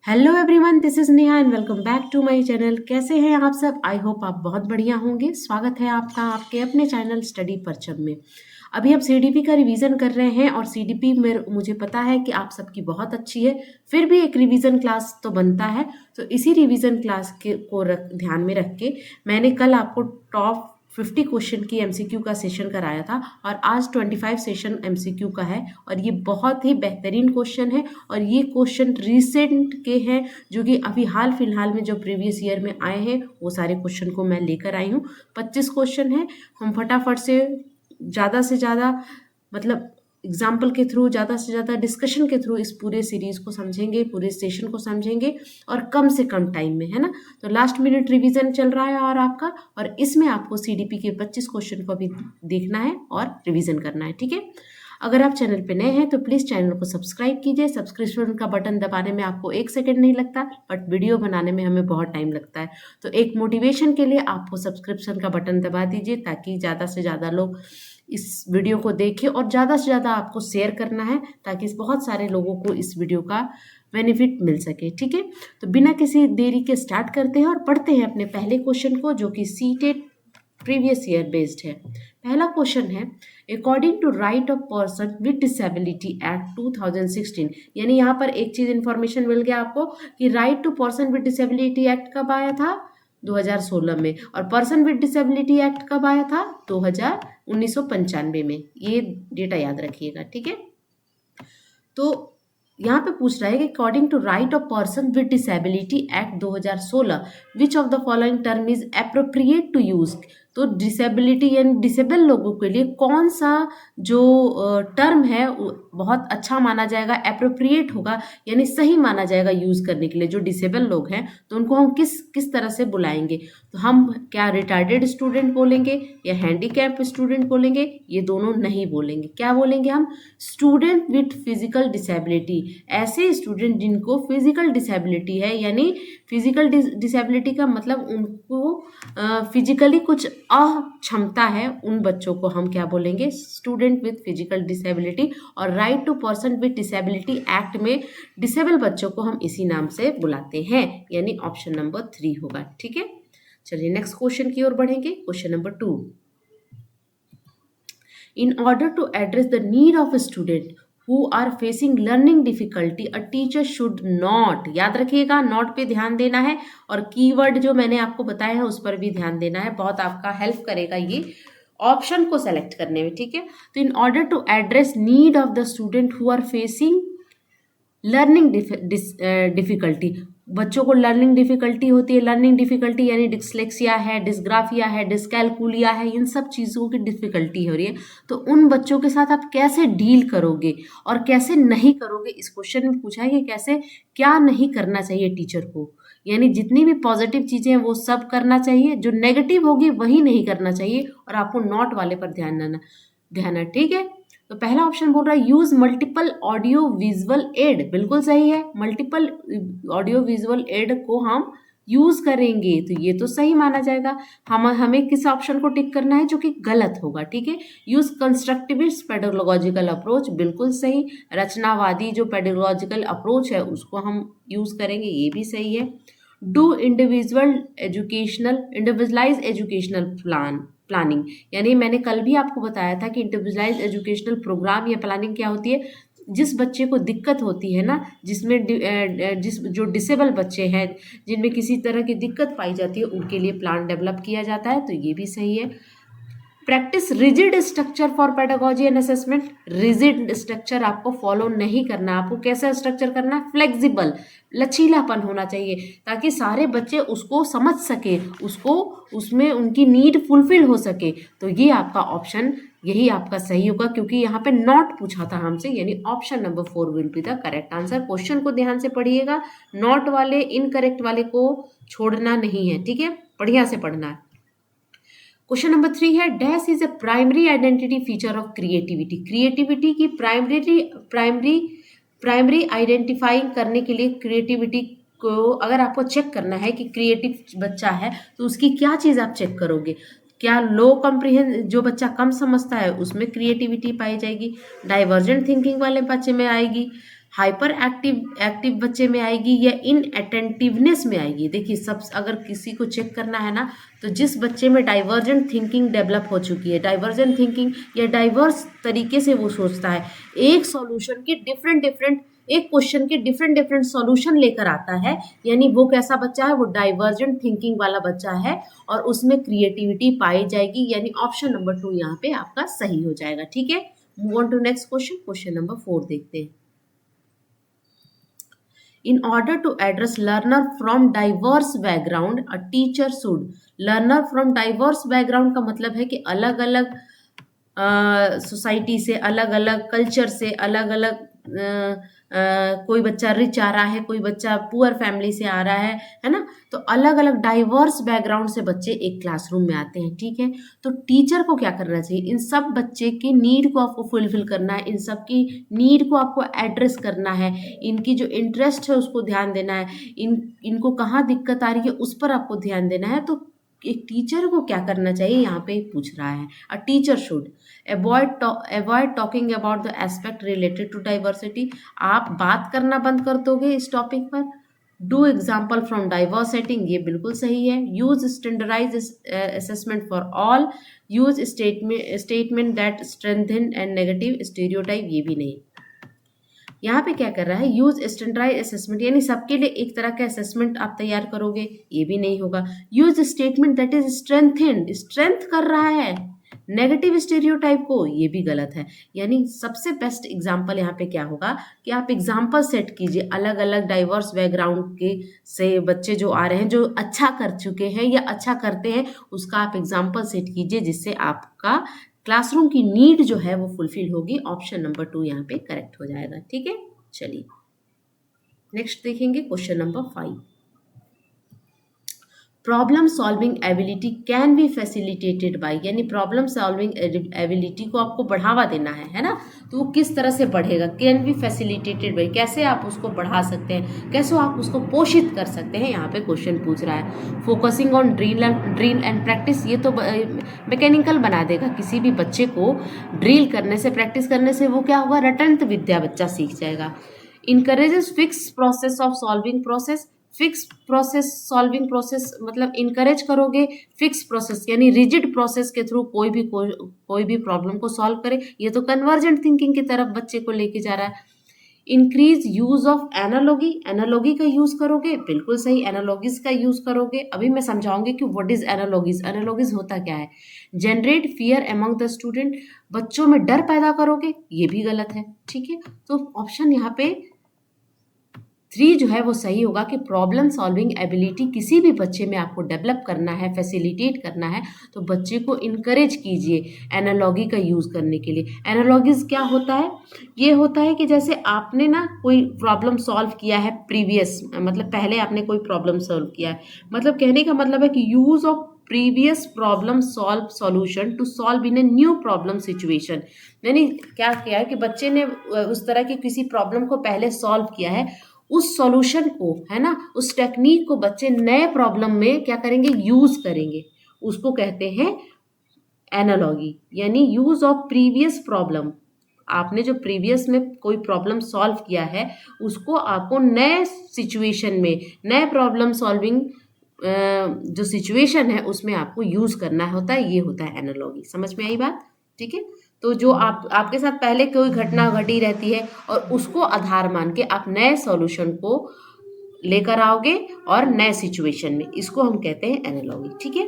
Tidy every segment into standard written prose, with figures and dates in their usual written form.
Hello everyone, this is Neha and welcome back to my channel. कैसे हैं आप सब? आई होप आप बहुत बढ़िया होंगे। स्वागत है आपका आपके अपने चैनल स्टडी परचम में। अभी आप सीडीपी का रिवीजन कर रहे हैं और सीडीपी में मुझे पता है कि आप सबकी बहुत अच्छी है, फिर भी एक रिवीजन क्लास तो बनता है। तो इसी रिवीजन क्लास के को ध्यान में रख के मैंने कल आपको टॉप 50 क्वेश्चन की एमसीक्यू का सेशन कराया था और आज 25 सेशन एमसीक्यू का है और ये बहुत ही बेहतरीन क्वेश्चन है। और ये क्वेश्चन रिसेंट के हैं जो कि अभी हाल फिलहाल में जो प्रीवियस ईयर में आए हैं वो सारे क्वेश्चन को मैं लेकर आई हूँ। 25 क्वेश्चन है। हम फटाफट से ज़्यादा मतलब एग्जाम्पल के थ्रू, ज़्यादा से ज़्यादा डिस्कशन के थ्रू इस पूरे सीरीज़ को समझेंगे, पूरे सेशन को समझेंगे और कम से कम टाइम में, है ना। तो लास्ट मिनट रिवीजन चल रहा है और आपका, और इसमें आपको सीडीपी के 25 क्वेश्चन को भी देखना है और रिवीजन करना है, ठीक है। अगर आप चैनल पे नए हैं तो प्लीज़ चैनल को सब्सक्राइब कीजिए। सब्सक्रिप्शन का बटन दबाने में आपको 1 सेकंड नहीं लगता, बट वीडियो बनाने में हमें बहुत टाइम लगता है। तो एक मोटिवेशन के लिए आप वो सब्सक्रिप्शन का बटन दबा दीजिए ताकि ज़्यादा से ज़्यादा लोग इस वीडियो को देखें, और ज़्यादा से ज़्यादा आपको शेयर करना है ताकि बहुत सारे लोगों को इस वीडियो का बेनिफिट मिल सके, ठीक है। तो बिना किसी देरी के स्टार्ट करते हैं और पढ़ते हैं अपने पहले क्वेश्चन को, जो कि सीटेट प्रीवियस ईयर बेस्ड है। पहला क्वेश्चन है, according to right of person with disability act 2016। यानी यहाँ पर एक चीज इंफॉर्मेशन मिल गया आपको कि right to person with disability act कब आया था? 2016 में। और पर्सन विद डिसेबिलिटी एक्ट कब आया था? 1995 में। ये डेटा याद रखिएगा, ठीक है। तो यहाँ पे पूछ रहा है कि according to right of person with disability act 2016 which of the following term is appropriate to use. तो डिसेबिलिटी यानी डिसेबल लोगों के लिए कौन सा जो टर्म है वो बहुत अच्छा माना जाएगा, एप्रोप्रिएट होगा, यानी सही माना जाएगा यूज करने के लिए। जो डिसेबल लोग हैं तो उनको हम किस किस तरह से बुलाएंगे? तो हम क्या रिटार्डेड स्टूडेंट बोलेंगे या हैंडीकैप स्टूडेंट बोलेंगे? ये दोनों नहीं बोलेंगे। क्या बोलेंगे हम? Student with physical disability. ऐसे स्टूडेंट जिनको फिजिकल डिसेबिलिटी है, यानी फिजिकल डिसेबिलिटी का मतलब उनको फिजिकली कुछ अक्षमता है, उन बच्चों को हम क्या बोलेंगे? Student with physical disability. और right to person with disability act में डिसेबल बच्चों को हम इसी नाम से बुलाते हैं, यानी ऑप्शन नंबर 3 होगा, ठीक है। चलिए नेक्स्ट क्वेश्चन की ओर बढ़ेंगे। Question number 2, in order to address the need of a student who are facing learning difficulty, a teacher should not। याद रखिएगा, नॉट पे ध्यान देना है और कीवर्ड जो मैंने आपको बताया है उस पर भी ध्यान देना है। बहुत आपका हेल्प करेगा ये ऑप्शन को सेलेक्ट करने में, ठीक है। तो in order to address need of the student who are facing learning difficulty, बच्चों को लर्निंग डिफिकल्टी होती है। लर्निंग डिफिकल्टी यानी डिस्लेक्सिया है, डिस्ग्राफिया है, डिस्कैलकुलिया है, इन सब चीज़ों की डिफिकल्टी हो रही है। तो उन बच्चों के साथ आप कैसे डील करोगे और कैसे नहीं करोगे, इस क्वेश्चन में पूछा है कि कैसे क्या नहीं करना चाहिए टीचर को। यानी जितनी भी पॉजिटिव चीज़ें हैं वो सब करना चाहिए, जो नेगेटिव होगी वही नहीं करना चाहिए, और आपको नॉट वाले पर ध्यान है, ठीक है। तो पहला ऑप्शन बोल रहा है use multiple audio visual add. बिल्कुल सही है, मल्टीपल ऑडियो विजुअल एड को हम यूज करेंगे, तो ये तो सही माना जाएगा। हमें किस ऑप्शन को टिक करना है जो कि गलत होगा, ठीक है। यूज कंस्ट्रक्टिविस्ट पेडागोजिकल अप्रोच, बिल्कुल सही। रचनावादी जो पेडागोजिकल अप्रोच है उसको हम यूज करेंगे, ये भी सही है। डू इंडिविजुअलाइज एजुकेशनल प्लानिंग, यानी मैंने कल भी आपको बताया था कि इंडिविजुअलाइज एजुकेशनल प्रोग्राम या प्लानिंग क्या होती है? जिस बच्चे को दिक्कत होती है ना, जो डिसेबल बच्चे हैं जिनमें किसी तरह की दिक्कत पाई जाती है, उनके लिए प्लान डेवलप किया जाता है, तो ये भी सही है। Practice rigid structure for pedagogy and assessment. Rigid structure आपको फॉलो नहीं करना। आपको कैसा स्ट्रक्चर करना है? फ्लेक्सिबल, लचीलापन होना चाहिए ताकि सारे बच्चे उसको समझ सके, उसको उसमें उनकी नीड फुलफिल हो सके। तो ये आपका ऑप्शन, यही आपका सही होगा, क्योंकि यहाँ पे नॉट पूछा था हमसे, यानी option number 4 will be the correct answer. Question को ध्यान से पढ़िएगा, नॉट वाले इनकरेक्ट वाले को छोड़ना नहीं है, ठीक है, बढ़िया से पढ़ना है। क्वेश्चन नंबर 3 है, dash is a primary identity feature of creativity. Creativity की प्राइमरी आइडेंटिफाइंग करने के लिए क्रिएटिविटी को अगर आपको चेक करना है कि क्रिएटिव बच्चा है तो उसकी क्या चीज़ आप चेक करोगे? क्या लो कॉम्प्रिहेंस, जो बच्चा कम समझता है उसमें क्रिएटिविटी पाई जाएगी, डाइवर्जेंट थिंकिंग वाले बच्चे में आएगी, हाइपर एक्टिव बच्चे में आएगी या इन अटेंटिवनेस में आएगी। देखिए सब अगर किसी को चेक करना है ना, तो जिस बच्चे में डाइवर्जेंट थिंकिंग डेवलप हो चुकी है, डाइवर्जेंट थिंकिंग या डाइवर्स तरीके से वो सोचता है, एक सॉल्यूशन के डिफरेंट एक क्वेश्चन के डिफरेंट सॉल्यूशन लेकर आता है, यानी वो कैसा बच्चा है, वो डाइवर्जेंट थिंकिंग वाला बच्चा है और उसमें क्रिएटिविटी पाई जाएगी, यानी ऑप्शन नंबर 2 यहाँ पे आपका सही हो जाएगा। ठीक है, move on to next question, question number 4 देखते हैं। In order to address learner from diverse background, a teacher should, learner from diverse background का मतलब है कि अलग अलग सोसाइटी से, अलग अलग कल्चर से, अलग अलग कोई बच्चा रिच आ रहा है, कोई बच्चा पुअर फैमिली से आ रहा है ना, तो अलग अलग डाइवर्स बैकग्राउंड से बच्चे एक क्लासरूम में आते हैं। ठीक है, तो टीचर को क्या करना चाहिए, इन सब बच्चे की नीड को आपको फुलफिल करना है, इन सब की नीड को आपको एड्रेस करना है, इनकी जो इंटरेस्ट है उसको ध्यान देना है, इनको कहाँ दिक्कत आ रही है उस पर आपको ध्यान देना है। तो एक टीचर को क्या करना चाहिए यहाँ पे पूछ रहा है। A teacher should avoid talking about the aspect related to diversity. आप बात करना बंद कर दोगे इस टॉपिक पर। Do example from diverse setting, ये बिल्कुल सही है। Use standardise assessment for all, use statement that strengthen and negative stereotype, ये भी नहीं। यहाँ पे क्या कर रहा है, यूज स्टैंडर्डाइज असेसमेंट, यानी सबके लिए एक तरह का असेसमेंट आप तैयार करोगे, ये भी नहीं होगा। Use statement that is strengthened, strength कर रहा है नेगेटिव स्टेरियोटाइप को, ये भी गलत है। यानी सबसे बेस्ट एग्जाम्पल यहाँ पे क्या होगा कि आप एग्जाम्पल सेट कीजिए, अलग अलग डाइवर्स बैकग्राउंड के से बच्चे जो आ रहे हैं, जो अच्छा कर चुके हैं या अच्छा करते हैं, उसका आप एग्जाम्पल सेट कीजिए, जिससे आपका क्लासरूम की नीड जो है वो फुलफिल होगी। ऑप्शन नंबर 2 यहाँ पे करेक्ट हो जाएगा। ठीक है, चलिए नेक्स्ट देखेंगे question number 5। Problem solving ability can be facilitated bye, यानी प्रॉब्लम सॉल्विंग एबिलिटी को आपको बढ़ावा देना है ना, तो वो किस तरह से बढ़ेगा, कैन बी फैसिलिटेटेड बाय, कैसे आप उसको बढ़ा सकते हैं, कैसे आप उसको पोषित कर सकते हैं, यहाँ पे क्वेश्चन पूछ रहा है। Focusing on drill and practice, ये तो मैकेनिकल बना देगा किसी भी बच्चे को। ड्रिल करने से, प्रैक्टिस करने से वो क्या होगा, रटंत विद्या बच्चा सीख जाएगा। Encourages fix process of solving process, fix process solving process मतलब इनकरेज करोगे फिक्स प्रोसेस, यानी रिजिड प्रोसेस के थ्रू कोई भी प्रॉब्लम को सॉल्व करे, ये तो कन्वर्जेंट थिंकिंग की तरफ बच्चे को लेके जा रहा है। Increase use of analogy, analogy का यूज करोगे, बिल्कुल सही, एनालॉगीज का यूज करोगे। अभी मैं समझाऊंगी कि व्हाट इज एनालॉगीज, एनालॉगीज होता क्या है। Generate fear among the student, बच्चों में डर पैदा करोगे, ये भी गलत है। ठीक है, तो ऑप्शन यहाँ पे 3 जो है वो सही होगा कि प्रॉब्लम सॉल्विंग एबिलिटी किसी भी बच्चे में आपको डेवलप करना है, फैसिलिटेट करना है, तो बच्चे को इनकरेज कीजिए एनालॉगी का यूज़ करने के लिए। एनालॉगीज क्या होता है, ये होता है कि जैसे आपने ना कोई प्रॉब्लम सॉल्व किया है प्रीवियस, मतलब पहले आपने कोई प्रॉब्लम सॉल्व किया है, मतलब कहने का मतलब है कि use of previous problem solve solution to solve in a new problem situation, यानी क्या किया है कि बच्चे ने उस तरह की किसी प्रॉब्लम को पहले सॉल्व किया है, उस सॉल्यूशन को, है ना, उस टेक्निक को बच्चे नए प्रॉब्लम में क्या करेंगे, यूज करेंगे, उसको कहते हैं एनालॉगी। यानी यूज ऑफ प्रीवियस प्रॉब्लम, आपने जो प्रीवियस में कोई प्रॉब्लम सॉल्व किया है उसको आपको नए सिचुएशन में, नए प्रॉब्लम सॉल्विंग जो सिचुएशन है उसमें आपको यूज करना होता है, ये होता है एनालॉगी। समझ में आई बात? ठीक है, तो जो आपके साथ पहले कोई घटना घटी रहती है और उसको आधार मान के आप नए सॉल्यूशन को लेकर आओगे और नए सिचुएशन में, इसको हम कहते हैं एनालॉगी। ठीक है,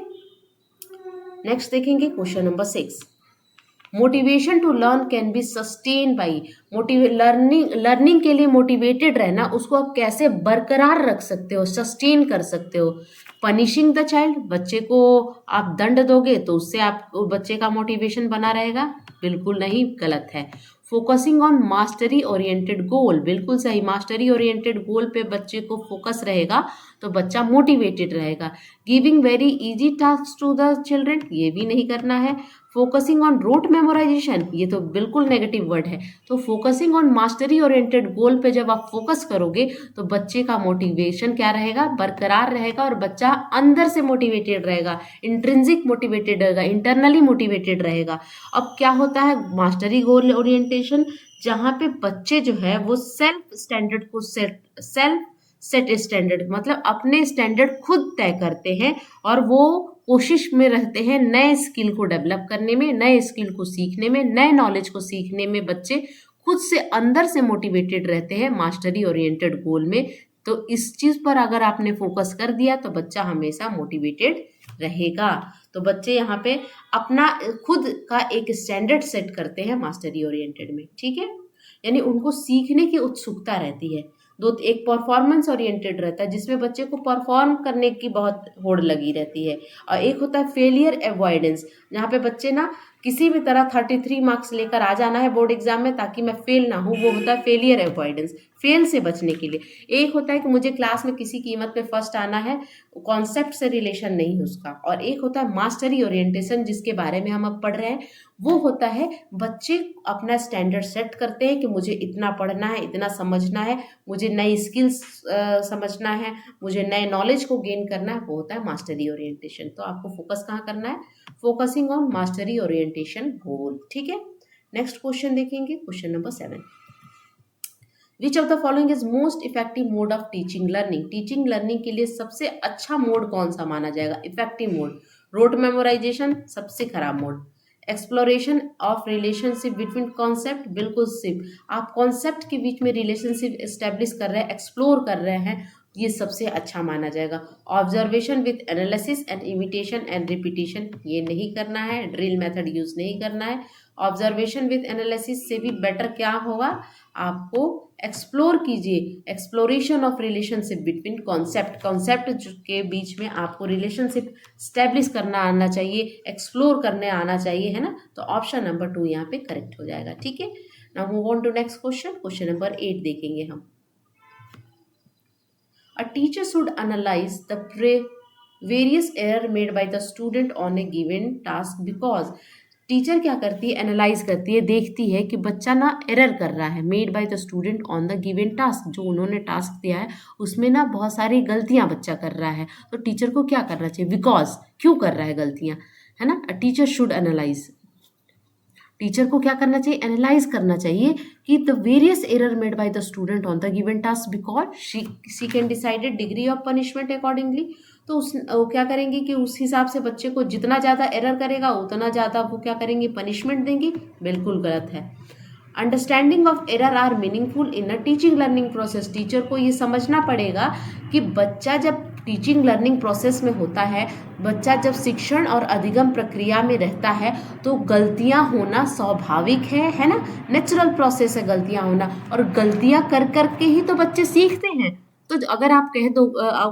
नेक्स्ट देखेंगे question number 6। Motivation to learn can be sustain by, learning के लिए मोटिवेटेड रहना, उसको आप कैसे बरकरार रख सकते हो, सस्टेन कर सकते हो। पनिशिंग द चाइल्ड, बच्चे को आप दंड दोगे तो उससे आप बच्चे का मोटिवेशन बना रहेगा, बिल्कुल नहीं, गलत है। फोकसिंग ऑन मास्टरी ओरिएंटेड गोल, बिल्कुल सही, मास्टरी ओरिएंटेड गोल पे बच्चे को फोकस रहेगा तो बच्चा मोटिवेटेड रहेगा। Giving very easy task to the children, ये भी नहीं करना है। फोकसिंग ऑन रोट मेमोराइजेशन, ये तो बिल्कुल नेगेटिव वर्ड है। तो फोकसिंग ऑन मास्टरी ओरिएंटेड गोल पे जब आप फोकस करोगे तो बच्चे का मोटिवेशन क्या रहेगा, बरकरार रहेगा, और बच्चा अंदर से मोटिवेटेड रहेगा, इंट्रिंसिक मोटिवेटेड रहेगा, इंटरनली मोटिवेटेड रहेगा। अब क्या होता है मास्टरी गोल ओरिएंटेशन, जहाँ पे बच्चे जो है वो सेल्फ स्टैंडर्ड को सेट स्टैंडर्ड मतलब अपने स्टैंडर्ड खुद तय करते हैं, और वो कोशिश में रहते हैं नए स्किल को डेवलप करने में, नए स्किल को सीखने में, नए नॉलेज को सीखने में। बच्चे खुद से अंदर से मोटिवेटेड रहते हैं मास्टरी ओरिएंटेड गोल में। तो इस चीज़ पर अगर आपने फोकस कर दिया तो बच्चा हमेशा मोटिवेटेड रहेगा। तो बच्चे यहाँ पे अपना खुद का एक स्टैंडर्ड सेट करते हैं मास्टरी ओरिएंटेड में, ठीक है। यानी उनको सीखने की उत्सुकता रहती है। दो, एक परफॉर्मेंस ओरिएंटेड रहता है जिसमें बच्चे को परफॉर्म करने की बहुत होड़ लगी रहती है, और एक होता है फेलियर अवॉइडेंस, जहाँ पे बच्चे ना किसी भी तरह 33 मार्क्स लेकर आ जाना है बोर्ड एग्जाम में ताकि मैं फेल ना हूँ, वो होता है फेलियर अवॉइडेंस, फेल से बचने के लिए। एक होता है कि मुझे क्लास में किसी कीमत पे फर्स्ट आना है, कॉन्सेप्ट से रिलेशन नहीं है उसका। और एक होता है मास्टरी ओरिएंटेशन, जिसके बारे में हम अब पढ़ रहे हैं। वो होता है बच्चे अपना स्टैंडर्ड सेट करते हैं कि मुझे इतना पढ़ना है, इतना समझना है, मुझे नई स्किल्स समझना है, मुझे नए नॉलेज को गेन करना है, वो होता है मास्टरी ओरिएंटेशन। तो आपको फोकस कहाँ करना है, focusing on mastery orientation goal, ठीक है। नेक्स्ट क्वेश्चन देखेंगे, question number 7। Which of the following is most effective mode of teaching learning, teaching learning के लिए सबसे अच्छा मोड कौन सा माना जाएगा, इफेक्टिव मोड। रोट मेमोराइजेशन सबसे खराब mode, exploration of relationship between concept, बिल्कुल सिर्फ आप कॉन्सेप्ट के बीच में रिलेशनशिप एस्टेब्लिश कर रहे हैं, एक्सप्लोर कर रहे हैं, ये सबसे अच्छा माना जाएगा। Observation with analysis and imitation and repetition, ये नहीं करना है, ड्रिल मेथड यूज नहीं करना है। ऑब्जर्वेशन विथ एनालिसिस से भी बेटर क्या होगा, आपको एक्सप्लोर कीजिए, exploration of relationship between concept के बीच में आपको रिलेशनशिप स्टैब्लिश करना आना चाहिए, एक्सप्लोर करने आना चाहिए, है ना। तो ऑप्शन नंबर 2 यहाँ पे करेक्ट हो जाएगा, ठीक है। Now move on to next question, question number 8 देखेंगे हम। A teacher should analyze the various error made by the student on a given task because teacher क्या करती है, एनालाइज करती है, देखती है कि बच्चा ना एरर कर रहा है, made by the student on the given task, जो उन्होंने टास्क दिया है उसमें ना बहुत सारी गलतियां बच्चा कर रहा है। तो टीचर को क्या करना चाहिए, बिकॉज क्यों कर रहा है गलतियां, है ना। टीचर शुड एनालाइज, टीचर को क्या करना चाहिए, एनालाइज करना चाहिए कि the various error made by the student on the given task because she can decided degree of punishment accordingly. तो वो क्या करेंगे कि उस हिसाब से बच्चे को जितना ज़्यादा एरर करेगा उतना ज़्यादा वो क्या करेंगे, पनिशमेंट देंगे, बिल्कुल गलत है। Understanding of error are meaningful in a teaching learning process, teacher को ये समझना पड़ेगा कि बच्चा जब टीचिंग लर्निंग प्रोसेस में होता है, बच्चा जब शिक्षण और अधिगम प्रक्रिया में रहता है तो गलतियां होना स्वाभाविक है ना, नेचुरल प्रोसेस है गलतियां होना, और गलतियां कर कर के ही तो बच्चे सीखते हैं। तो अगर आप कह दो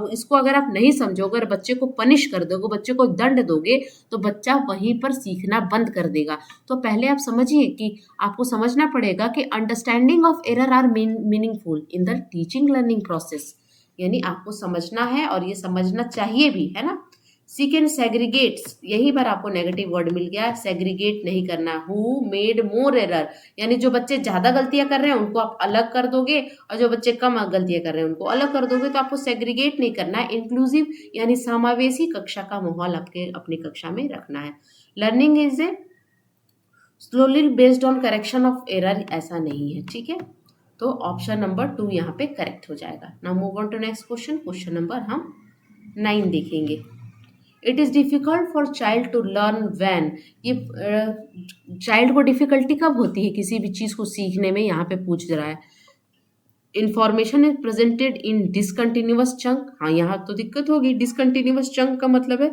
इसको, अगर आप नहीं समझोगे, अगर बच्चे को पनिश कर दोगे, बच्चे को दंड दोगे, तो बच्चा वहीं पर सीखना बंद कर देगा। तो पहले आप समझिए कि आपको समझना पड़ेगा कि understanding of error are meaningful in the teaching learning process, यानी आपको समझना है और ये समझना चाहिए भी, है ना। सेकेंड सेग्रीगेट्स, यहीं पर आपको नेगेटिव वर्ड मिल गया, सेग्रीगेट नहीं करना। हु मेड मोर एरर, यानी जो बच्चे ज़्यादा गलतियां कर रहे हैं उनको आप अलग कर दोगे, और जो बच्चे कम गलतियां कर रहे हैं उनको अलग कर दोगे। तो आपको सेग्रीगेट नहीं करना है, इंक्लूसिव यानी समावेशी कक्षा का माहौल आपके अपनी कक्षा में रखना है। Learning is a slowly based on correction of error, ऐसा नहीं है, ठीक है। तो ऑप्शन नंबर 2 यहाँ पे करेक्ट हो जाएगा। Now move on to next question, question number हम 9 देखेंगे। It is difficult for child to learn when, ये चाइल्ड को डिफ़िकल्टी कब होती है किसी भी चीज़ को सीखने में, यहाँ पे पूछ रहा है। Information is presented in discontinuous chunk, हाँ यहाँ तो दिक्कत होगी। डिसकंटिन्यूअस चंक का मतलब है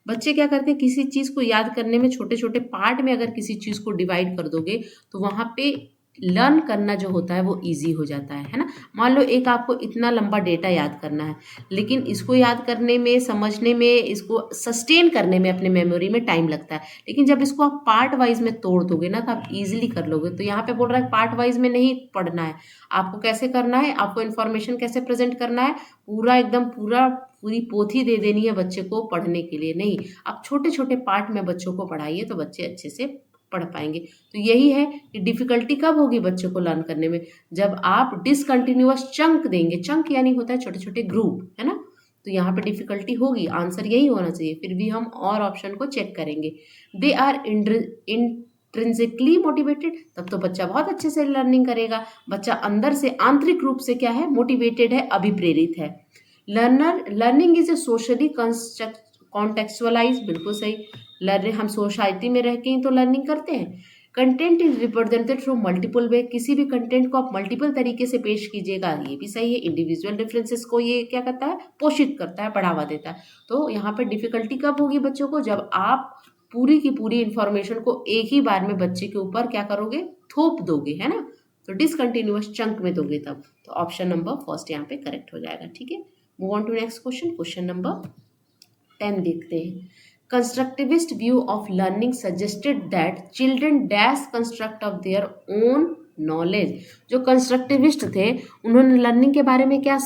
बच्चे क्या करते हैं, किसी चीज़ को याद करने में छोटे छोटे पार्ट में अगर किसी चीज़ को डिवाइड कर दोगे तो वहाँ पे लर्न करना जो होता है वो इजी हो जाता है ना। मान लो एक आपको इतना लंबा डेटा याद करना है, लेकिन इसको याद करने में, समझने में, इसको सस्टेन करने में अपने मेमोरी में टाइम लगता है। लेकिन जब इसको आप पार्ट वाइज में तोड़ दोगे ना तो आप इजीली कर लोगे। तो यहाँ पे बोल रहा है पार्ट वाइज में नहीं पढ़ना है, आपको कैसे करना है, आपको इन्फॉर्मेशन कैसे प्रेजेंट करना है, पूरा एकदम पूरी पोथी दे देनी है बच्चे को पढ़ने के लिए नहीं। आप छोटे छोटे पार्ट में बच्चों को पढ़ाइए तो बच्चे अच्छे से पढ़ पाएंगे। तो यही है कि डिफिकल्टी कब होगी बच्चों को लर्न करने में, जब आप डिसकंटिन्यूअस चंक देंगे। चंक यानी होता है छोटे छोटे ग्रुप, है ना। तो यहाँ पे डिफिकल्टी होगी, आंसर यही होना चाहिए। फिर भी हम और ऑप्शन को चेक करेंगे। दे आर इंट्रिंसिकली मोटिवेटेड, तब तो बच्चा बहुत अच्छे से लर्निंग करेगा। बच्चा अंदर से आंतरिक रूप से क्या है, मोटिवेटेड है, अभिप्रेरित है। Learning is a socially contextualise, बिल्कुल सही। लर्निंग हम सोसाइटी में रह के ही तो लर्निंग करते हैं। Content is represented through multiple way, किसी भी कंटेंट को आप मल्टीपल तरीके से पेश कीजिएगा, ये भी सही है। इंडिविजुअल डिफरेंसेस को ये क्या करता है, पोषित करता है, बढ़ावा देता है। तो यहाँ पर डिफिकल्टी कब होगी बच्चों को, जब आप पूरी की पूरी इंफॉर्मेशन को एक ही बार में बच्चे के ऊपर क्या करोगे, थोप दोगे, है ना। तो डिसकंटिन्यूअस चंक में दोगे तब। तो ऑप्शन नंबर फर्स्ट यहाँ पे करेक्ट हो जाएगा। ठीक है, move on to next question. Question number 10 देखते हैं। Constructivist view of learning suggested that children dash construct of their own knowledge. जो कंस्ट्रक्टिविस्ट थे उन्होंने लर्निंग के बारे में क्या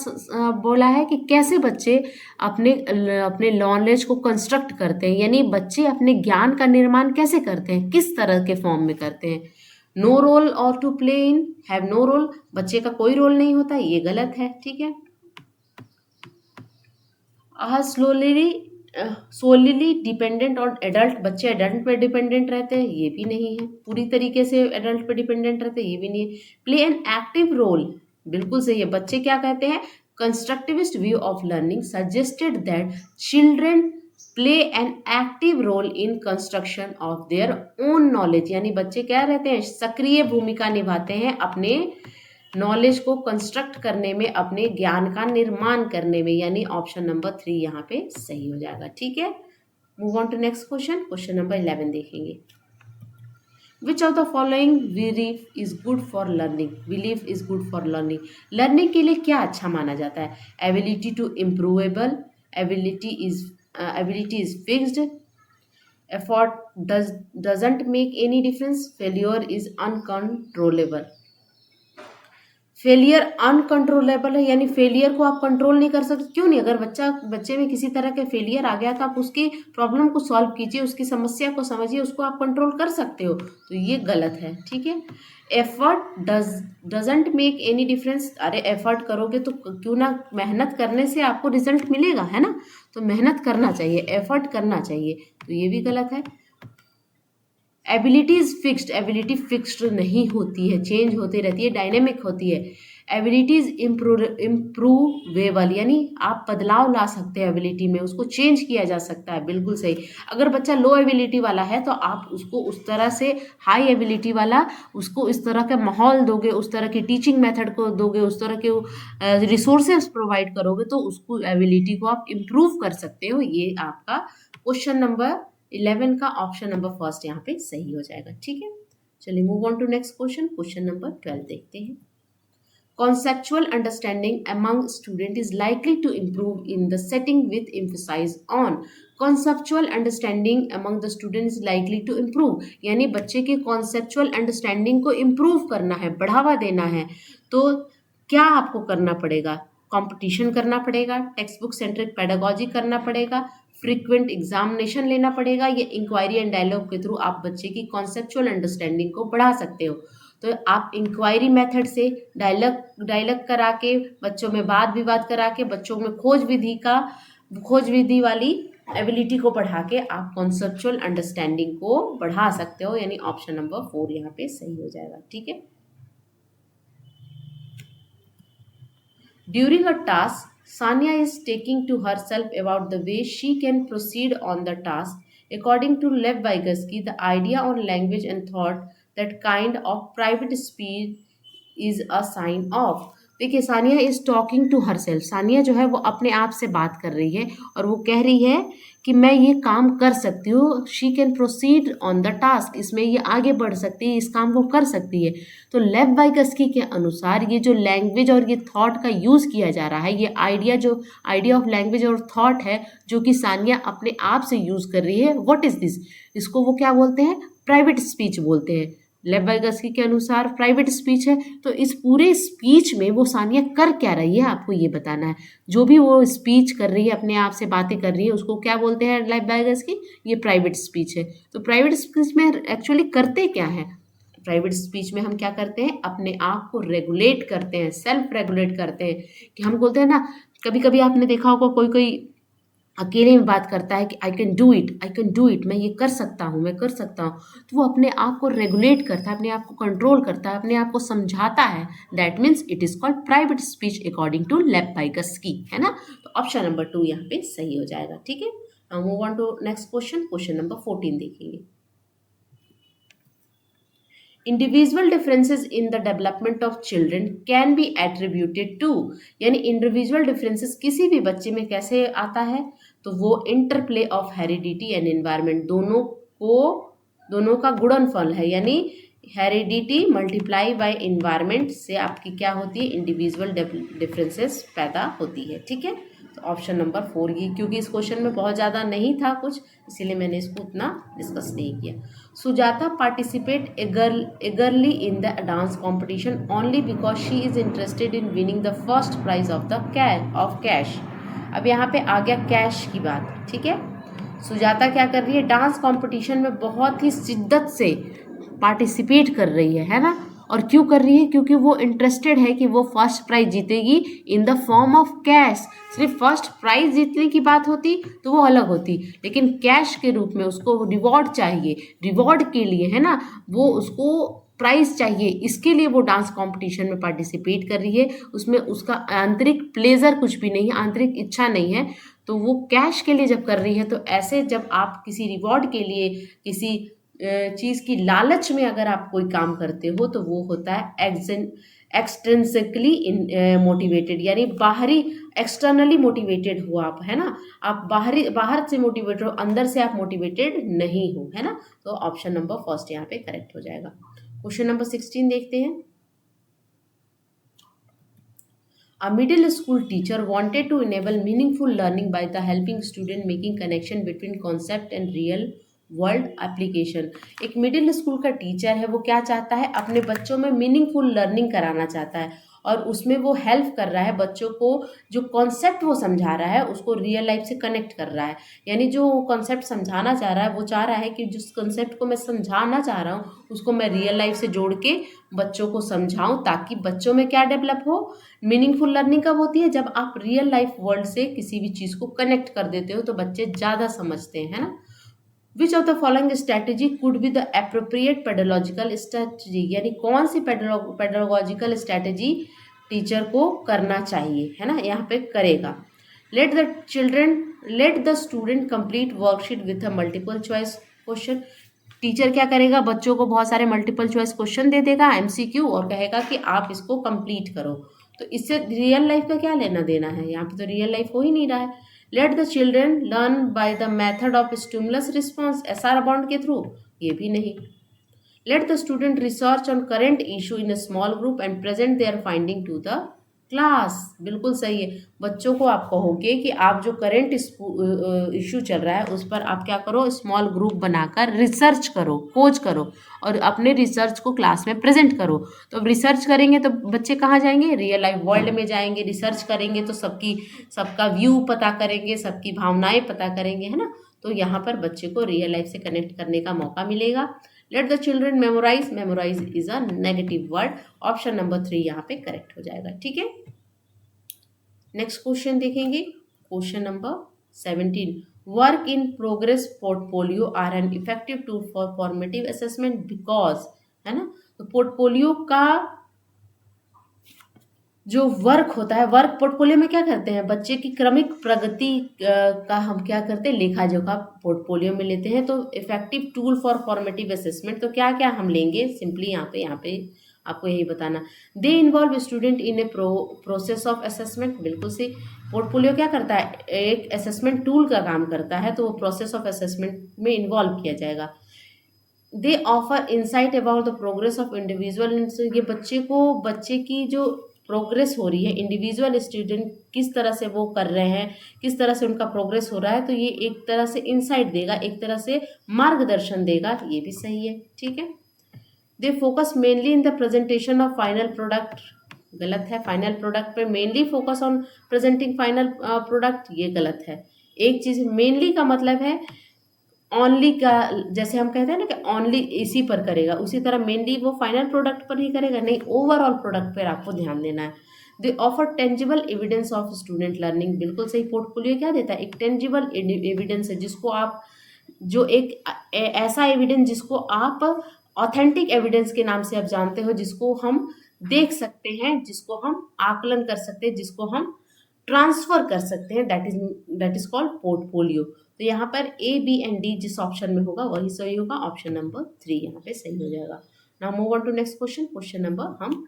बोला है कि कैसे बच्चे अपने अपने नॉलेज को कंस्ट्रक्ट करते हैं, यानी बच्चे अपने ज्ञान का निर्माण कैसे करते हैं, किस तरह के फॉर्म में करते हैं। नो रोल और to play in, have no role, बच्चे का कोई रोल नहीं होता, ये गलत है। ठीक है। सोलिली डिपेंडेंट ऑन एडल्ट, बच्चे एडल्ट पे डिपेंडेंट रहते हैं, ये भी नहीं है। पूरी तरीके से एडल्ट पे डिपेंडेंट रहते हैं, ये भी नहीं है। प्ले एन एक्टिव रोल, बिल्कुल सही है। बच्चे क्या कहते हैं, constructivist view of learning suggested that children play an active role in construction of their own knowledge, यानी बच्चे क्या रहते हैं, सक्रिय भूमिका निभाते हैं अपने नॉलेज को कंस्ट्रक्ट करने में, अपने ज्ञान का निर्माण करने में, यानी ऑप्शन नंबर 3 यहाँ पे सही हो जाएगा। ठीक है, move on to next question. Question number 11 देखेंगे। Which of the following belief is good for learning, belief is good for learning, learning के लिए क्या अच्छा माना जाता है। Ability to improvable, ability is fixed, effort doesn't make any difference, failure is uncontrollable. Failure uncontrollable है, यानी failure को आप कंट्रोल नहीं कर सकते। क्यों नहीं, अगर बच्चे में किसी तरह के फेलियर आ गया तो आप उसकी प्रॉब्लम को सॉल्व कीजिए, उसकी समस्या को समझिए, उसको आप कंट्रोल कर सकते हो। तो ये गलत है। ठीक है। Effort doesn't make any difference, अरे एफर्ट करोगे तो क्यों ना, मेहनत करने से आपको रिजल्ट मिलेगा, है ना। तो मेहनत करना चाहिए, एफर्ट करना चाहिए, तो ये भी गलत है। Ability is fixed, ability fixed नहीं होती है, चेंज होती रहती है, डायनेमिक होती है। एबिलिटी इज इम्प्रूवेबल, यानी आप बदलाव ला सकते हैं एबिलिटी में, उसको चेंज किया जा सकता है, बिल्कुल सही। अगर बच्चा लो एबिलिटी वाला है तो आप उसको उस तरह से हाई एबिलिटी वाला, उसको इस तरह का माहौल दोगे, उस तरह की टीचिंग मेथड को दोगे, उस तरह के रिसोर्सेज प्रोवाइड करोगे तो उसको एबिलिटी को आप इम्प्रूव कर सकते हो। ये आपका क्वेश्चन नंबर 11 का ऑप्शन नंबर फर्स्ट यहाँ पे सही हो जाएगा। ठीक है, चलिए move on to next question. Question number 12 देखते हैं। Conceptual understanding among student is likely to improve in the setting with emphasis on, conceptual understanding among the student is likely to improve, यानी बच्चे के conceptual understanding को improve करना है, बढ़ावा देना है, तो क्या आपको करना पड़ेगा, कंपटीशन करना पड़ेगा, टेक्स्ट बुक सेंट्रिक पेडागोजी करना पड़ेगा, फ्रीक्वेंट एग्जामिनेशन लेना पड़ेगा, या इंक्वायरी एंड डायलॉग के थ्रू आप बच्चे की कॉन्सेप्चुअल अंडरस्टैंडिंग को बढ़ा सकते हो। तो आप इंक्वायरी मेथड से, डायलॉग करा के, बच्चों में वाद विवाद करा के, बच्चों में खोज विधि वाली एबिलिटी को बढ़ा के आप कॉन्सेप्चुअल अंडरस्टैंडिंग को बढ़ा सकते हो, यानी ऑप्शन नंबर 4 यहाँ पे सही हो जाएगा। ठीक है। During a task, Sanya is taking to herself about the way she can proceed on the task. According to Lev Vygotsky, the idea on language and thought that kind of private speed is a sign of. देखिए, Sania is talking to herself. Sania जो है वो अपने आप से बात कर रही है और वो कह रही है कि मैं ये काम कर सकती हूँ। She can proceed on the task, इसमें ये आगे बढ़ सकती है, इस काम को कर सकती है। तो लेव वाइगस्की के अनुसार ये जो लैंग्वेज और ये थॉट का यूज़ किया जा रहा है, ये आइडिया ऑफ लैंग्वेज और थॉट है जो कि सानिया अपने आप से यूज़ कर रही है। What is this? इसको वो क्या बोलते हैं? प्राइवेट स्पीच बोलते हैं। लेव वाइगस्की के अनुसार प्राइवेट स्पीच है। तो इस पूरे स्पीच में वो सानिया कर क्या रही है, आपको ये बताना है। जो भी वो स्पीच कर रही है, अपने आप से बातें कर रही है, उसको क्या बोलते हैं लेव वाइगस्की? ये प्राइवेट स्पीच है। तो प्राइवेट स्पीच में एक्चुअली करते क्या है? प्राइवेट स्पीच में हम क्या करते हैं? अपने आप को रेगुलेट करते हैं, सेल्फ रेगुलेट करते हैं। कि हम बोलते हैं ना, कभी कभी आपने देखा होगा कोई कोई अकेले में बात करता है कि I can do it, I can do it, मैं ये कर सकता हूँ, मैं कर सकता हूँ। तो वो अपने आप को रेगुलेट करता है, अपने आप को कंट्रोल करता है, अपने आप को समझाता है। That means it is called private speech according to Lev Vygotsky, है ना। तो ऑप्शन नंबर 2 यहाँ पे सही हो जाएगा। ठीक है, now move on to next question. Question number 14 देखेंगे। Individual differences in the development of children can be attributed to, यानी इंडिविजुअल डिफरेंसेस किसी भी बच्चे में कैसे आता है? तो वो interplay of heredity and environment, दोनों का गुणनफल है। यानी हेरिडिटी मल्टीप्लाई बाय एनवायरनमेंट से आपकी क्या होती है? इंडिविजुअल डिफरेंसेस पैदा होती है। ठीक है, तो ऑप्शन नंबर 4 ये, क्योंकि इस क्वेश्चन में बहुत ज़्यादा नहीं था कुछ, इसीलिए मैंने इसको उतना डिस्कस नहीं किया। Sujata participate eagerly in the dance competition only because she is interested in winning the first prize of cash। अब यहाँ पे आ गया कैश की बात। ठीक है, सुजाता क्या कर रही है? डांस कंपटीशन में बहुत ही शिद्दत से पार्टिसिपेट कर रही है ना। और क्यों कर रही है? क्योंकि वो इंटरेस्टेड है कि वो फर्स्ट प्राइज जीतेगी in the form of cash. सिर्फ फर्स्ट प्राइज जीतने की बात होती तो वो अलग होती, लेकिन कैश के रूप में उसको रिवॉर्ड चाहिए। रिवॉर्ड के लिए, है ना, वो उसको प्राइज चाहिए, इसके लिए वो डांस कंपटीशन में पार्टिसिपेट कर रही है। उसमें उसका आंतरिक प्लेजर कुछ भी नहीं है, आंतरिक इच्छा नहीं है। तो वो कैश के लिए जब कर रही है, तो ऐसे जब आप किसी रिवॉर्ड के लिए, किसी चीज़ की लालच में अगर आप कोई काम करते हो, तो वो होता है एक्सट्रिंसिकली मोटिवेटेड, यानी बाहरी, एक्सटर्नली मोटिवेटेड हो आप, है ना। आप बाहर से मोटिवेटेड हो, अंदर से आप मोटिवेटेड नहीं हो, है ना। तो ऑप्शन नंबर फर्स्ट यहाँ पे करेक्ट हो जाएगा। क्वेश्चन नंबर 16 देखते हैं। A middle school teacher wanted to enable meaningful learning by the helping student making connection between concept and real world application. एक मिडिल स्कूल का टीचर है, वो क्या चाहता है? अपने बच्चों में मीनिंगफुल लर्निंग कराना चाहता है, और उसमें वो हेल्प कर रहा है बच्चों को। जो कॉन्सेप्ट वो समझा रहा है उसको रियल लाइफ से कनेक्ट कर रहा है। यानी जो कॉन्सेप्ट समझाना चाह रहा है, वो चाह रहा है कि जिस कॉन्सेप्ट को मैं समझाना चाह रहा हूँ उसको मैं रियल लाइफ से जोड़ के बच्चों को समझाऊं, ताकि बच्चों में क्या डेवलप हो? मीनिंगफुल लर्निंग कब होती है? जब आप रियल लाइफ वर्ल्ड से किसी भी चीज़ को कनेक्ट कर देते हो, तो बच्चे ज़्यादा समझते हैं, है ना। विच of the following strategy could be the appropriate pedological strategy, यानी कौन सी पेडोलॉजिकल स्ट्रैटेजी टीचर को करना चाहिए, है ना, यहाँ पे करेगा। Late the student complete worksheet with a multiple choice question. Teacher क्या करेगा? बच्चों को बहुत सारे मल्टीपल चॉइस क्वेश्चन दे देगा, एमसीक्यू, और कहेगा कि आप इसको कंप्लीट करो। तो इससे रियल लाइफ का क्या लेना देना है? यहाँ पे तो रियल लाइफ हो ही नहीं रहा है। Let the children learn by the method of stimulus response, SR bound के थ्रू, ये भी नहीं। Let the student research on current issue in a small group and present their finding to the class. बिल्कुल सही है। बच्चों को आप कहोगे कि आप जो करेंट इशू चल रहा है उस पर आप क्या करो? स्मॉल ग्रुप बनाकर रिसर्च करो, खोज करो, और अपने रिसर्च को क्लास में प्रेजेंट करो। तो अब रिसर्च करेंगे तो बच्चे कहाँ जाएंगे? रियल लाइफ वर्ल्ड में जाएंगे। रिसर्च करेंगे तो सबका व्यू पता करेंगे, सबकी भावनाएं पता करेंगे, है ना। तो यहाँ पर बच्चे को रियल लाइफ से कनेक्ट करने का मौका मिलेगा। Let the children memorise, memorise is a negative word. Option number 3 यहाँ पे करेक्ट हो जाएगा। ठीक है, नेक्स्ट क्वेश्चन देखेंगे। Question number 17। Work in progress portfolio are an effective tool for formative assessment because, है ना। तो पोर्टफोलियो का जो वर्क होता है, वर्क पोर्टफोलियो में क्या करते हैं? बच्चे की क्रमिक प्रगति का हम क्या करते हैं? लेखा जोखा पोर्टफोलियो में लेते हैं। तो effective tool for formative assessment, तो क्या क्या हम लेंगे? सिंपली यहाँ पे आपको यही बताना। They involve student in a process of assessment, बिल्कुल सही। पोर्टफोलियो क्या करता है, एक असेसमेंट टूल का काम करता है, तो वो प्रोसेस ऑफ असेसमेंट में इन्वॉल्व किया जाएगा। दे offer insight about the progress of individual, ये बच्चे की जो प्रोग्रेस हो रही है, इंडिविजुअल स्टूडेंट किस तरह से वो कर रहे हैं, किस तरह से उनका प्रोग्रेस हो रहा है, तो ये एक तरह से इंसाइट देगा, एक तरह से मार्गदर्शन देगा, ये भी सही है, ठीक है। They focus mainly in the presentation of final product, गलत है। फाइनल प्रोडक्ट पे mainly focus on presenting final product, ये गलत है। एक चीज मेनली का मतलब है ओनली का, जैसे हम कहते हैं ना कि ओनली इसी पर करेगा, उसी तरह मेनली वो फाइनल प्रोडक्ट पर ही करेगा, नहीं, ओवरऑल प्रोडक्ट पर आपको ध्यान देना है। दे offer tangible evidence of student learning, बिल्कुल सही। पोर्टफोलियो क्या देता है, एक टेंजिबल एविडेंस है, जिसको आप, जो एक ऐसा एविडेंस जिसको आप ऑथेंटिक एविडेंस के नाम से आप जानते हो, जिसको हम देख सकते हैं, जिसको हम आकलन कर सकते हैं, जिसको हम ट्रांसफर कर सकते हैं, दैट इज कॉल्ड पोर्टफोलियो। तो यहाँ पर ए बी एंड डी जिस ऑप्शन में होगा वही सही होगा, ऑप्शन नंबर 3 यहाँ पे सही हो जाएगा। Now move on to next question. Question number हम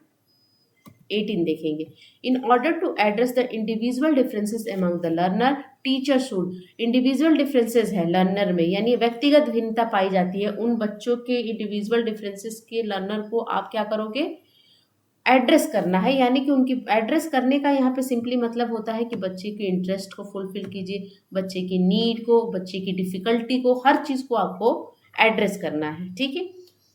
18 देखेंगे। In order to address the individual differences among the learner, teacher should, individual differences है लर्नर में, यानी व्यक्तिगत भिन्नता पाई जाती है, उन बच्चों के इंडिविजुअल डिफरेंसेस के लर्नर को आप क्या करोगे, एड्रेस करना है। यानी कि उनकी एड्रेस करने का यहाँ पे सिंपली मतलब होता है कि बच्चे के इंटरेस्ट को फुलफिल कीजिए, बच्चे की नीड को, बच्चे की डिफिकल्टी को, हर चीज़ को आपको एड्रेस करना है, ठीक है।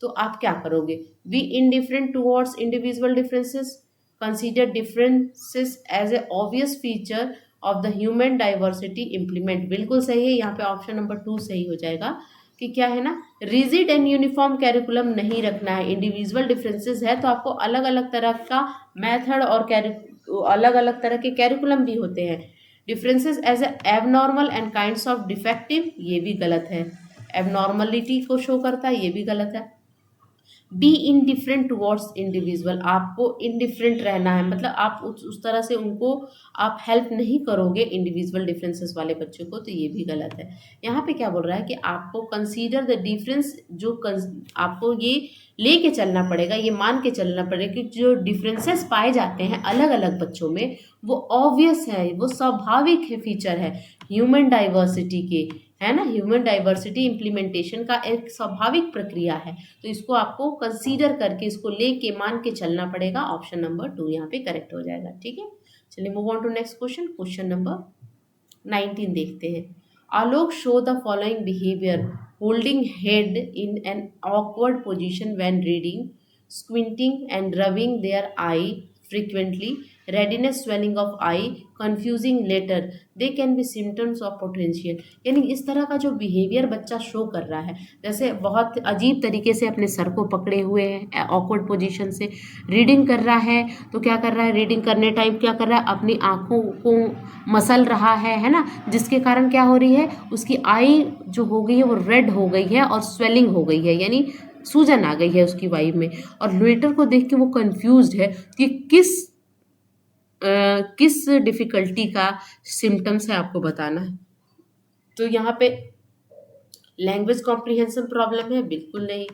तो आप क्या करोगे, be indifferent towards individual differences, consider differences as a obvious feature of the human diversity, implement, बिल्कुल सही है। यहाँ पे ऑप्शन नंबर 2 सही हो जाएगा कि क्या है ना, रिजिड एंड यूनिफॉर्म कैरिकुलम नहीं रखना है। इंडिविजुअल डिफरेंसेस है तो आपको अलग अलग तरह का मेथड और अलग अलग तरह के कैरिकुलम भी होते हैं। Differences as abnormal and kinds of defective, ये भी गलत है, एबनॉर्मलिटी को शो करता है, ये भी गलत है। बी इनडिफरेंट टुवर्ड्स इंडिविजुअल, आपको इनडिफरेंट रहना है, मतलब आप उस तरह से उनको आप हेल्प नहीं करोगे इंडिविजुअल डिफरेंसेस वाले बच्चों को, तो ये भी गलत है। यहाँ पे क्या बोल रहा है कि आपको कंसीडर द डिफरेंस, आपको ये लेके चलना पड़ेगा, ये मान के चलना पड़ेगा कि जो डिफरेंसेस पाए जाते हैं अलग अलग बच्चों में वो ऑब्वियस है, वो स्वाभाविक है, फीचर है ह्यूमन डाइवर्सिटी के, है ना, ह्यूमन डाइवर्सिटी इम्प्लीमेंटेशन का एक स्वाभाविक प्रक्रिया है। तो इसको आपको कंसीडर करके, इसको लेके मान के चलना पड़ेगा, ऑप्शन नंबर 2 यहाँ पे करेक्ट हो जाएगा, ठीक है। चलिए move on to next question. Question number 19 देखते हैं। Alok show the following behaviour, holding head in an awkward position when reading, squinting and rubbing their eye frequently, readiness swelling of eye, confusing later, they can be symptoms of potential। यानी इस तरह का जो behaviour बच्चा show कर रहा है, जैसे बहुत अजीब तरीके से अपने सर को पकड़े हुए है, ऑकवर्ड पोजीशन से रीडिंग कर रहा है, तो क्या कर रहा है, रीडिंग करने टाइम क्या कर रहा है, अपनी आँखों को मसल रहा है ना, जिसके कारण क्या हो रही है, उसकी आई जो हो गई है वो रेड हो गई है और स्वेलिंग हो गई है, यानी सूजन आ गई है उसकी वाइब में, और लेटर को देख के वो कंफ्यूज्ड है कि किस डिफिकल्टी का सिम्टम्स है, आपको बताना है। तो यहाँ पे लैंग्वेज कॉम्प्रिहेंशन प्रॉब्लम है, बिल्कुल नहीं।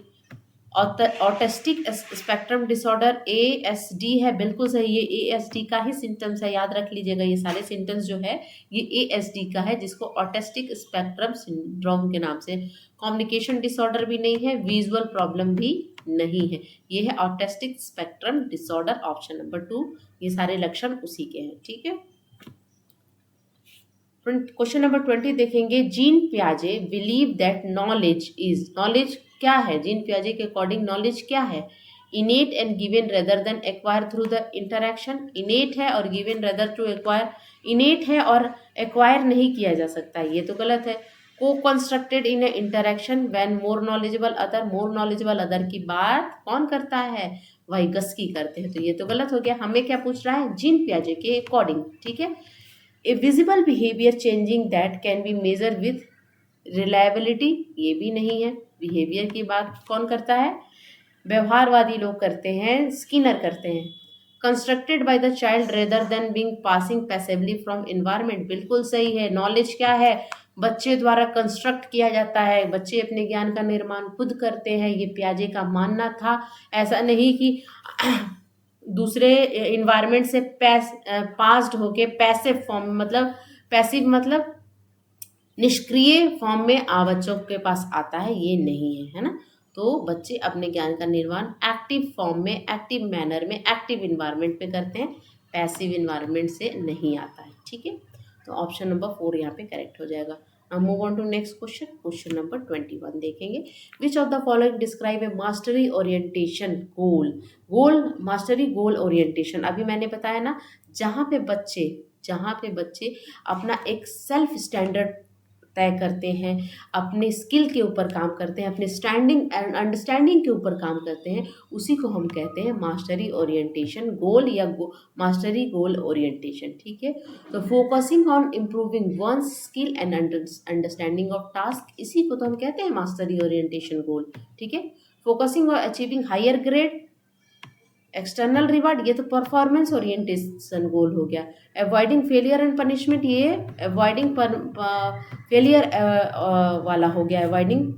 ऑटिस्टिक स्पेक्ट्रम डिसऑर्डर ASD है, बिल्कुल सही, ये ASD का ही सिम्टम्स है, याद रख लीजिएगा, ये सारे सिम्टम्स जो है ये ASD का है, जिसको ऑटिस्टिक स्पेक्ट्रम सिंड्रोम के नाम से। कम्युनिकेशन डिसऑर्डर भी नहीं है, विजुअल प्रॉब्लम भी नहीं है, ये है autistic spectrum disorder, option number 2, ये सारे लक्षण उसी के हैं, ठीक है। क्वेश्चन नंबर 20 देखेंगे। जीन पियाजे believe that knowledge is, knowledge क्या है, जीन पियाजे के अकॉर्डिंग नॉलेज क्या है, innate and given rather than acquire through the interaction, innate है और given rather to acquire, innate है और एक्वायर नहीं किया जा सकता, ये तो गलत है। को constructed in A interaction when more knowledgeable other, more knowledgeable other की बात कौन करता है, वाइगस्की करते हैं, तो ये तो गलत हो गया। हमें क्या पूछ रहा है, जीन पियाजे के अकॉर्डिंग, ठीक है। A visible behaviour changing that can be measure with reliability, ये भी नहीं है, बिहेवियर की बात कौन करता है, व्यवहारवादी लोग करते हैं, स्किनर करते हैं। Constructed by the child rather than being passing passively from environment, बिल्कुल सही है। नॉलेज क्या है, बच्चे द्वारा कंस्ट्रक्ट किया जाता है, बच्चे अपने ज्ञान का निर्माण खुद करते हैं, ये पियाजे का मानना था। ऐसा नहीं कि दूसरे इन्वायरमेंट से पास्ड होके पैसिव फॉर्म, मतलब पैसिव मतलब निष्क्रिय फॉर्म में बच्चों के पास आता है, ये नहीं है ना। तो बच्चे अपने ज्ञान का निर्माण एक्टिव फॉर्म में, एक्टिव मैनर में, एक्टिव इन्वायरमेंट में करते हैं, पैसिव इन्वायरमेंट से नहीं आता है। ठीक है, तो ऑप्शन नंबर 4 यहाँ पे करेक्ट हो जाएगा। अब move on to next question, question number 21 देखेंगे। Which of the following describe a mastery orientation goal. Mastery goal orientation, अभी मैंने बताया ना, जहाँ पे बच्चे अपना एक सेल्फ स्टैंडर्ड तय करते हैं, अपने स्किल के ऊपर काम करते हैं, अपने स्टैंडिंग एंड अंडरस्टैंडिंग के ऊपर काम करते हैं, उसी को हम कहते हैं मास्टरी ओरिएंटेशन गोल या मास्टरी गोल ओरिएंटेशन। ठीक है, तो focusing on improving one skill and understanding of task, इसी को तो हम कहते हैं मास्टरी ओरिएंटेशन गोल। ठीक है, focusing on achieving higher grade, external reward, ये तो परफॉर्मेंस ओरिएंटेशन गोल हो गया। अवॉइडिंग फेलियर एंड पनिशमेंट, ये अवॉइडिंग फेलियर वाला हो गया, अवॉइडिंग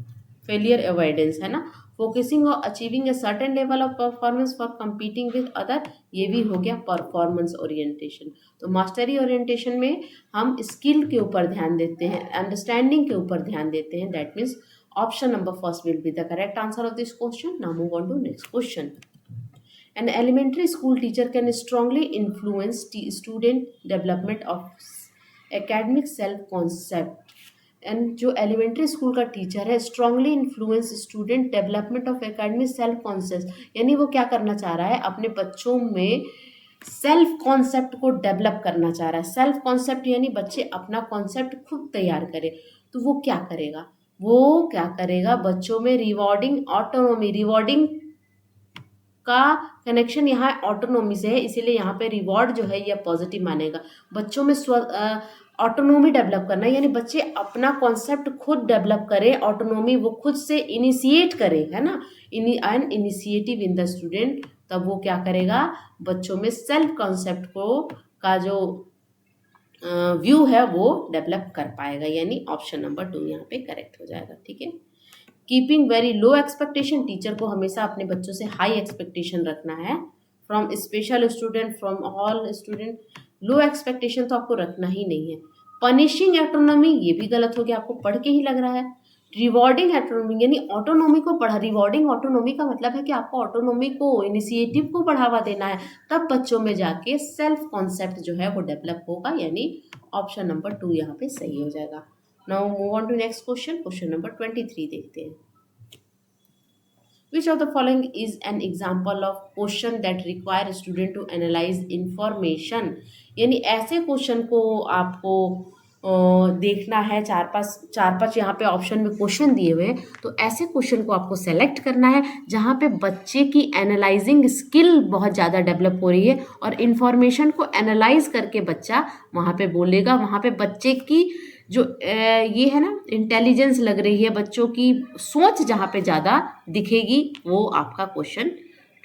फेलियर अवॉइडेंस है ना। फोकसिंग और achieving a certain level of performance for competing with other, ये भी हो गया परफॉर्मेंस ओरिएंटेशन। तो मास्टरी ओरिएंटेशन में हम स्किल के ऊपर ध्यान देते हैं, अंडरस्टैंडिंग के ऊपर ध्यान देते हैं। That means option number first will be the correct answer of this question. Now move on to next question. An elementary school teacher can strongly influence student development of academic self-concept. And जो elementary school का teacher है strongly influence student development of academic self concept, यानी वो क्या करना चाह रहा है, अपने बच्चों में सेल्फ कॉन्सेप्ट को डेवलप करना चाह रहा है। सेल्फ कॉन्सेप्ट यानी बच्चे अपना कॉन्सेप्ट खुद तैयार करें। तो वो क्या करेगा, बच्चों में रिवॉर्डिंग ऑटोनॉमी, रिवॉर्डिंग का कनेक्शन यहाँ ऑटोनॉमी से है, इसीलिए यहाँ पे रिवॉर्ड जो है ये पॉजिटिव मानेगा। बच्चों में ऑटोनॉमी डेवलप करना, यानी बच्चे अपना कॉन्सेप्ट खुद डेवलप करें, ऑटोनॉमी वो खुद से इनिशिएट करें, है ना, an initiative in the student. तब वो क्या करेगा, बच्चों में सेल्फ कॉन्सेप्ट को का जो व्यू है वो डेवलप कर पाएगा, यानी ऑप्शन नंबर 2 यहाँ पे करेक्ट हो जाएगा। ठीक है, keeping very low expectation, teacher को हमेशा अपने बच्चों से हाई एक्सपेक्टेशन रखना है। From special student, from all student, low expectation तो आपको रखना ही नहीं है। पनिशिंग ऑटोनॉमी, ये भी गलत हो गया, आपको पढ़ के ही लग रहा है। रिवॉर्डिंग ऑटोनॉमी, यानी ऑटोनॉमी को बढ़ा, रिवॉर्डिंग ऑटोनॉमी का मतलब है कि आपको ऑटोनॉमी को, इनिशिएटिव को बढ़ावा देना है, तब बच्चों में जाके सेल्फ कॉन्सेप्ट जो है वो डेवलप होगा, यानी ऑप्शन नंबर 2 यहाँ पे सही हो जाएगा। Now move on to next question, question number 23 देखते हैं। Which of the following is an example of question that require student to analyze information? यानी ऐसे क्वेश्चन को आपको देखना है, चार पांच यहाँ पे ऑप्शन में क्वेश्चन दिए हुए हैं, तो ऐसे क्वेश्चन को आपको सेलेक्ट करना है जहाँ पे बच्चे की एनालाइजिंग स्किल बहुत ज़्यादा डेवलप हो रही है और इन्फॉर्मेशन को एनालाइज करके बच्चा वहाँ पे बोलेगा, वहाँ पे बच्चे की जो ये है ना इंटेलिजेंस लग रही है, बच्चों की सोच जहाँ पे ज़्यादा दिखेगी, वो आपका क्वेश्चन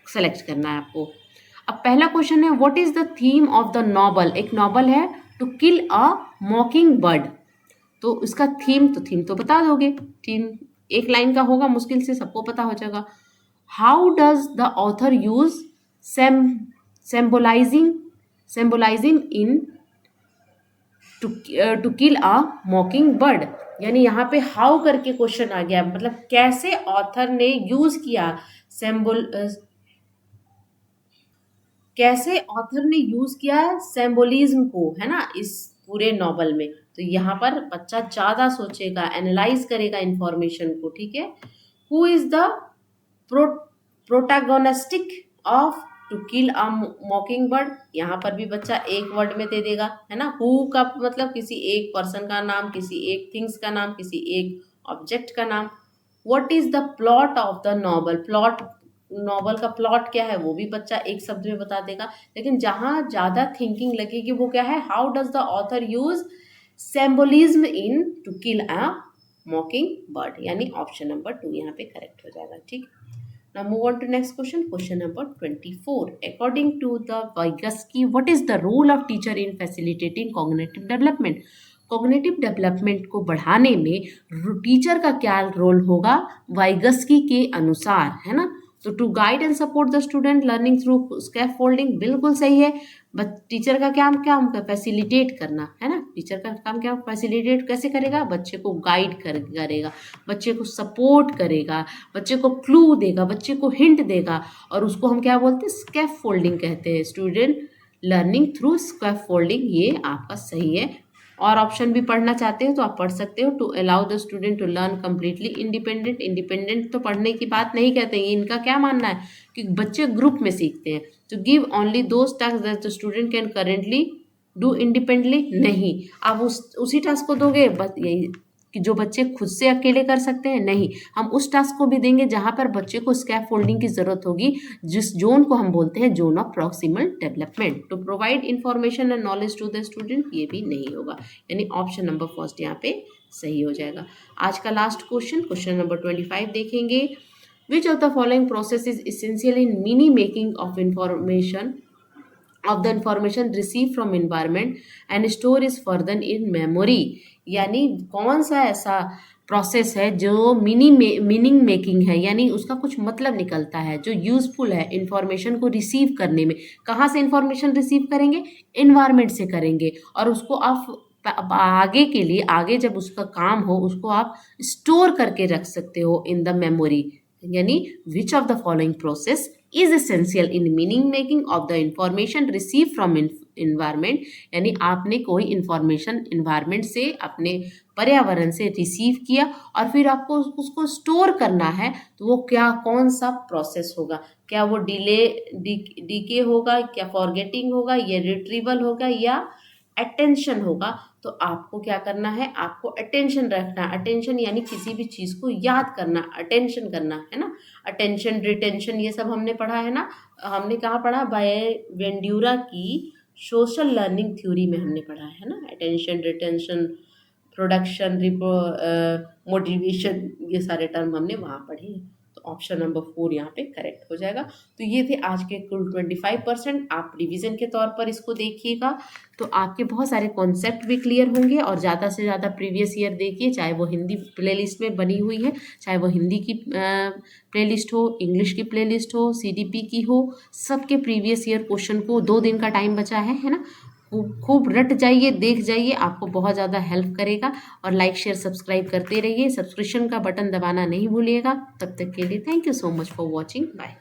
सेलेक्ट करना है आपको। अब पहला क्वेश्चन है, what is the theme of the novel. एक नॉवल है to kill a mockingbird, तो इसका थीम तो बता दोगे, थीम एक लाइन का होगा, मुश्किल से सबको पता हो जाएगा। How does the author use symbolising in to kill a mockingbird, यानी यहाँ पे हाउ करके क्वेश्चन आ गया, मतलब कैसे ऑथर ने यूज किया कैसे ऑथर ने यूज किया सिंबोलिज्म को, है ना, इस पूरे नॉवल में। तो यहाँ पर बच्चा ज्यादा सोचेगा, एनालाइज करेगा इंफॉर्मेशन को। ठीक है, who is the protagonistic of to kill a mockingbird, यहाँ पर भी बच्चा एक वर्ड में दे देगा, है ना। हु का मतलब किसी एक पर्सन का नाम, किसी एक थिंग्स का नाम, किसी एक ऑब्जेक्ट का नाम। What is the plot of the novel, novel का प्लॉट क्या है वो भी बच्चा एक शब्द में बता देगा। लेकिन जहाँ ज़्यादा थिंकिंग लगेगी वो क्या है, how does the author use symbolism in to kill a mockingbird, यानी ऑप्शन नंबर 2 यहाँ पे करेक्ट हो जाएगा। ठीक, now move on to next question, question number 24. According to the Vygotsky, what is the role of teacher in facilitating cognitive development? Cognitive development को बढ़ाने में teacher का क्या रोल होगा वाइगस्की के अनुसार, है ना। तो to guide and support the student learning through scaffolding, बिल्कुल सही है। बट टीचर का क्या काम फैसिलिटेट करना, है ना। टीचर का काम क्या फैसिलिटेट कैसे करेगा, बच्चे को गाइड करेगा, बच्चे को सपोर्ट करेगा, बच्चे को क्लू देगा, बच्चे को हिंट देगा, और उसको हम क्या बोलते हैं, स्कैफोल्डिंग कहते हैं। स्टूडेंट लर्निंग थ्रू स्कैफोल्डिंग, ये आपका सही है। और ऑप्शन भी पढ़ना चाहते हो तो आप पढ़ सकते हो। To allow the student to learn completely independent, independent तो पढ़ने की बात नहीं कहते हैं, इनका क्या मानना है कि बच्चे ग्रुप में सीखते हैं। तो give only those task that the student can currently do independently, नहीं आप उसी टास्क को दोगे बस यही कि जो बच्चे खुद से अकेले कर सकते हैं, नहीं, हम उस टास्क को भी देंगे जहाँ पर बच्चे को स्कैफोल्डिंग की ज़रूरत होगी, जिस जोन को हम बोलते हैं zone of proximal development. To provide information and knowledge to the student, ये भी नहीं होगा, यानी ऑप्शन नंबर फर्स्ट यहाँ पे सही हो जाएगा। आज का लास्ट क्वेश्चन नंबर 25 देखेंगे। Which of the following process is essential in meaning making of information of the information received from environment and store is further in memory, यानी कौन सा ऐसा प्रोसेस है जो मीनिंग मेकिंग है, यानी उसका कुछ मतलब निकलता है, जो यूजफुल है इंफॉर्मेशन को रिसीव करने में। कहाँ से इंफॉर्मेशन रिसीव करेंगे, इन्वायरमेंट से करेंगे, और उसको आप आगे के लिए, आगे जब उसका काम हो उसको आप स्टोर करके रख सकते हो इन द मेमोरी। यानी which of the following process is essential in meaning making of the information receive from environment, यानी आपने कोई इंफॉर्मेशन इन्वायरमेंट से, अपने पर्यावरण से रिसीव किया और फिर आपको उसको स्टोर करना है, तो वो क्या, कौन सा प्रोसेस होगा, क्या वो डीके होगा, क्या फॉरगेटिंग होगा, या रिट्रीवल होगा, या अटेंशन होगा। तो आपको क्या करना है, आपको अटेंशन रखना, अटेंशन यानी किसी भी चीज़ को याद करना, अटेंशन करना, है ना। अटेंशन, रिटेंशन, ये सब हमने पढ़ा है ना, हमने कहाँ पढ़ा, बाय वेंड्यूरा की सोशल लर्निंग थ्योरी में हमने पढ़ा है ना। अटेंशन, रिटेंशन, प्रोडक्शन, मोटिवेशन, ये सारे टर्म हमने वहाँ पढ़े हैं। तो ऑप्शन नंबर 4 यहाँ पे करेक्ट हो जाएगा। तो ये थे आज के कुल 25%। आप रिवीजन के तौर पर इसको देखिएगा तो आपके बहुत सारे कॉन्सेप्ट भी क्लियर होंगे, और ज़्यादा से ज़्यादा प्रीवियस ईयर देखिए, चाहे वो हिंदी प्लेलिस्ट में बनी हुई है, चाहे वो हिंदी की प्लेलिस्ट हो, इंग्लिश की प्लेलिस्ट हो, सीडीपी की हो, सबके प्रीवियस ईयर क्वेश्चन को 2 दिन का टाइम बचा है ना, खूब रट जाइए, देख जाइए, आपको बहुत ज़्यादा हेल्प करेगा। और लाइक शेयर सब्सक्राइब करते रहिए, सब्सक्रिप्शन का बटन दबाना नहीं भूलिएगा। तब तक के लिए thank you so much for watching, bye.